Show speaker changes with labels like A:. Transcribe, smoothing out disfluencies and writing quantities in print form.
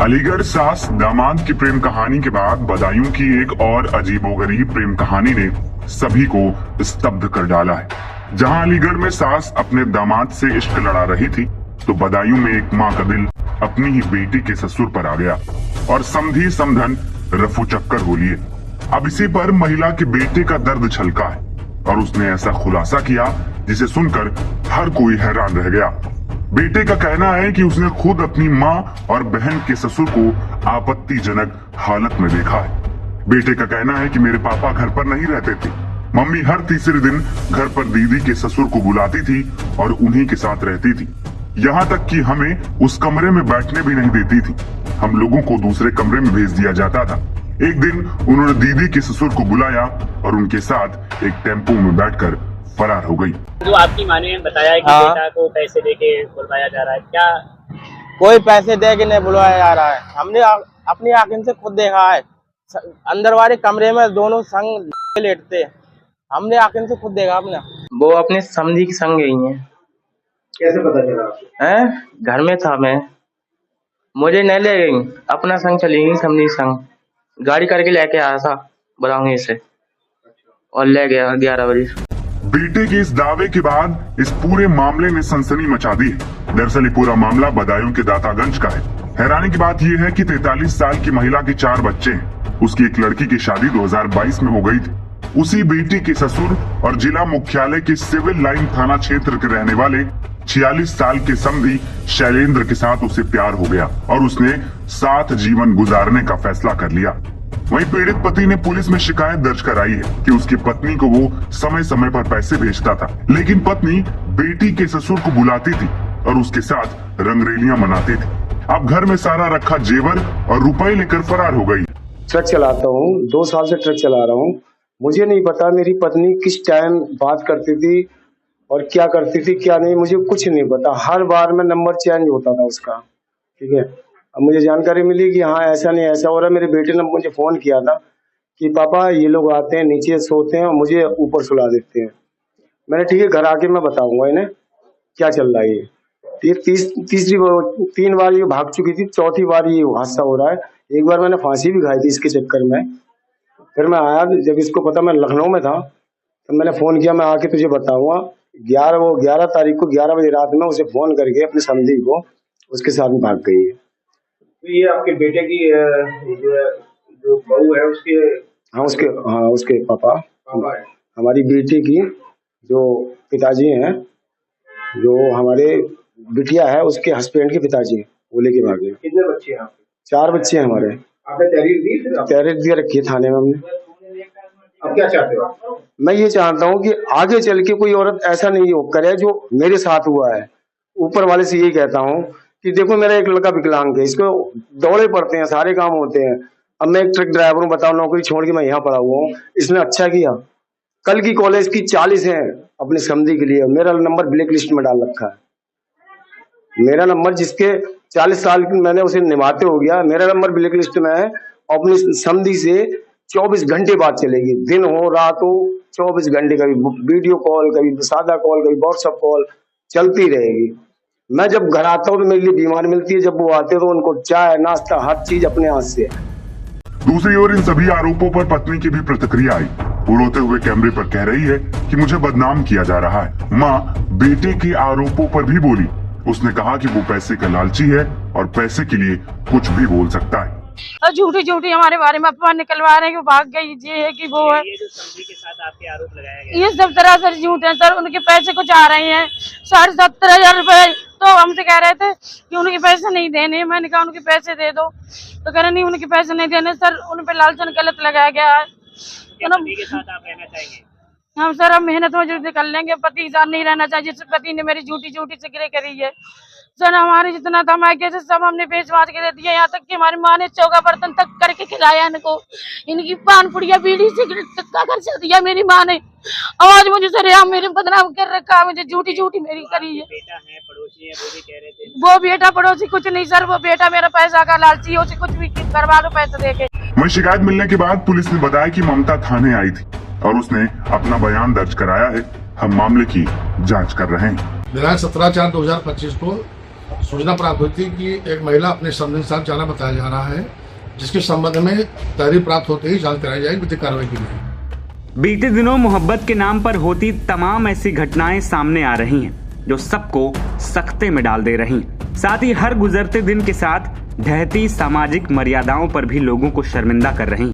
A: अलीगढ़ सास दामाद की प्रेम कहानी के बाद बदायूं की एक और अजीबोगरीब प्रेम कहानी ने सभी को स्तब्ध कर डाला है। जहां अलीगढ़ में सास अपने दामाद से इश्क लड़ा रही थी, तो बदायूं में एक माँ का दिल अपनी ही बेटी के ससुर पर आ गया और समधी समधन रफू चक्कर हो लिए। अब इसी पर महिला के बेटे का दर्द छलका है और उसने ऐसा खुलासा किया जिसे सुनकर हर कोई हैरान रह गया। बेटे का कहना है कि उसने खुद अपनी माँ और बहन के ससुर को आपत्तिजनक हालत में देखा है। बेटे का कहना है कि मेरे पापा घर पर नहीं रहते थे, मम्मी हर तीसरे दिन घर पर दीदी के ससुर को बुलाती थी और उन्हीं के साथ रहती थी। यहाँ तक कि हमें उस कमरे में बैठने भी नहीं देती थी, हम लोगों को दूसरे कमरे में भेज दिया जाता था। एक दिन उन्होंने दीदी के ससुर को बुलाया और उनके साथ एक टेम्पो में बैठकर फरार हो गई।
B: जो आपकी माँ ने बताया कि बेटा को पैसे देके बुलवाया जा रहा है, क्या
C: कोई पैसे दे के नहीं बुलवाया जा रहा है? हमने अपनी आंखों से खुद देखा है, अंदर वाले कमरे में दोनों संग लेटते, हमने आंखों से खुद देखा। अपने वो अपने समधी के संग गई है।
D: कैसे पता चला आपको?
C: घर में था मैं, मुझे नहीं ले गई, अपना संग चली गई, समधी संग गाड़ी करके लेके आया था बदायूं से और ले गया 11 बजे।
A: बेटे के इस दावे के बाद इस पूरे मामले ने सनसनी मचा दी है। दरअसल ये पूरा मामला बदायूं के दातागंज का है। हैरानी की बात यह है कि 43 साल की महिला के 4 बच्चे हैं। उसकी एक लड़की की शादी 2022 में हो गई थी। उसी बेटी के ससुर और जिला मुख्यालय के सिविल लाइन थाना क्षेत्र के रहने वाले 46 साल के समधी शैलेंद्र के साथ उसे प्यार हो गया और उसने साथ जीवन गुजारने का फैसला कर लिया। वहीं पीड़ित पति ने पुलिस में शिकायत दर्ज कराई है कि उसकी पत्नी को वो समय समय पर पैसे भेजता था, लेकिन पत्नी बेटी के ससुर को बुलाती थी और उसके साथ रंगरेलियां मनाती थी। अब घर में सारा रखा जेवर और रुपए लेकर फरार हो गई।
D: ट्रक चलाता हूँ, 2 साल से ट्रक चला रहा हूँ। मुझे नहीं पता मेरी पत्नी किस टाइम बात करती थी और क्या करती थी क्या नहीं, मुझे कुछ नहीं पता। हर बार में नंबर चेंज होता था उसका, ठीक है। अब मुझे जानकारी मिली कि हाँ ऐसा नहीं ऐसा हो रहा। मेरे बेटे ने मुझे फोन किया था कि पापा ये लोग आते हैं, नीचे सोते हैं और मुझे ऊपर सुला देते हैं। मैंने ठीक है घर आके मैं बताऊंगा इन्हें क्या चल रहा है। ये 3 बार ये भाग चुकी थी, 4थी बार ये हादसा हो रहा है। एक बार मैंने फांसी भी खाई थी इसके चक्कर में। फिर मैं आया, जब इसको पता मैं लखनऊ में था तो मैंने फोन किया मैं आके तुझे बताऊंगा। 11 तारीख को 11 बजे रात में उसे फोन करके अपने समधी को उसके साथ में भाग गई है।
E: तो ये आपके बेटे की जो बहू है उसके?
D: हाँ उसके पापा है। हमारी बेटी की जो पिताजी हैं, जो हमारे बिटिया है उसके हस्बैंड के पिताजी, वो लेके भाग गए।
E: कितने बच्चे हैं आपके?
D: 4 बच्चे हैं हमारे।
E: आपने तहरीर दी?
D: तहरीर दिया रखी है थाने में हमने।
E: अब क्या चाहते हो?
D: मैं ये चाहता हूँ कि आगे चल के कोई औरत ऐसा नहीं हो करे जो मेरे साथ हुआ है। ऊपर वाले से यही कहता हूँ कि देखो मेरा एक लड़का विकलांग है, इसको दौड़े पड़ते हैं, सारे काम होते हैं। अब मैं एक ट्रक ड्राइवर हूँ, बताओ नौकरी छोड़ के मैं यहाँ पड़ा हुआ हूँ। इसने अच्छा किया, कल की कॉलेज की 40 है अपने समधी के लिए, मेरा नंबर ब्लैक लिस्ट में डाल रखा है। मेरा नंबर जिसके 40 साल की मैंने उसे निभाते हो गया, मेरा नंबर ब्लैक लिस्ट में है। अपनी समधी से 24 घंटे बात चलेगी, दिन हो रात हो 24 घंटे, कभी वीडियो कॉल, कभी सादा कॉल, कभी व्हाट्सएप कॉल चलती रहेगी। मैं जब घर आता हूँ तो मेरे लिए बीमार मिलती है, जब वो आते तो उनको चाय नाश्ता हर चीज अपने हाथ से।
A: दूसरी ओर इन सभी आरोपों पर पत्नी की भी प्रतिक्रिया आई। वो रोते हुए कैमरे पर कह रही है कि मुझे बदनाम किया जा रहा है। माँ बेटे के आरोपों पर भी बोली। उसने कहा कि वो पैसे का लालची है और पैसे के लिए कुछ भी बोल सकता है।
F: और झूठी हमारे बारे में अफवाह निकलवा रहे हैं कि भाग गई, ये है कि वो है।
B: ये जो समधी के साथ आपके आरोप लगाया गया,
F: ये सब तरह से झूठ है सर। उनके पैसे कुछ आ रहे हैं 17,500 रुपए, तो हमसे कह रहे थे कि उनके पैसे नहीं देने। मैंने कहा उनके पैसे दे दो, तो कह रहे नहीं उनके पैसे नहीं देने सर, उन पे लालचन गलत लगाया गया है।
B: पति के साथ आप रहना चाहेंगे?
F: हम सर हम मेहनत मजदूरी कर लेंगे, पति के साथ नहीं रहना चाहिए। जिस पति ने मेरी झूठी जिक्र करी है सर, हमारे जितना था मायके से सब हमने बेच बाच के दे दिया। यहाँ तक कि हमारी माँ ने चौका बर्तन तक करके खिलाया इनको। इनकी पान पुड़िया बीड़ी सिगरेट तक का खर्चा दिया मेरी माँ ने। आज मुझे सर यहाँ मेरे बदनाम कर रखा, मुझे झूठी मेरी करी है।
B: बेटा है, पड़ोसी है, वो भी कह रहे थे।
F: वो बेटा पड़ोसी कुछ नहीं सर, वो बेटा मेरा पैसा का लालची है, उसे कुछ भी करवा दो पैसे देके।
A: वहीं शिकायत मिलने के बाद पुलिस ने बताया कि ममता थाने आई थी और उसने अपना बयान दर्ज कराया है। हम मामले की जांच कर रहे हैं।
G: दिनांक 17/4/2025 को सूचना प्राप्त हुई थी कि एक महिला अपने संबंधी के साथ जाना बताया जा रहा है, जिसके संबंध में तहरीर प्राप्त होते ही जांच कराई जाएगी विधिक कार्रवाई के लिए।
H: बीते दिनों मोहब्बत के नाम पर होती तमाम ऐसी घटनाएं सामने आ रही हैं जो सबको सख्ते में डाल दे रही हैं। साथ ही हर गुजरते दिन के साथ ढहती सामाजिक मर्यादाओं पर भी लोगों को शर्मिंदा कर रही हैं।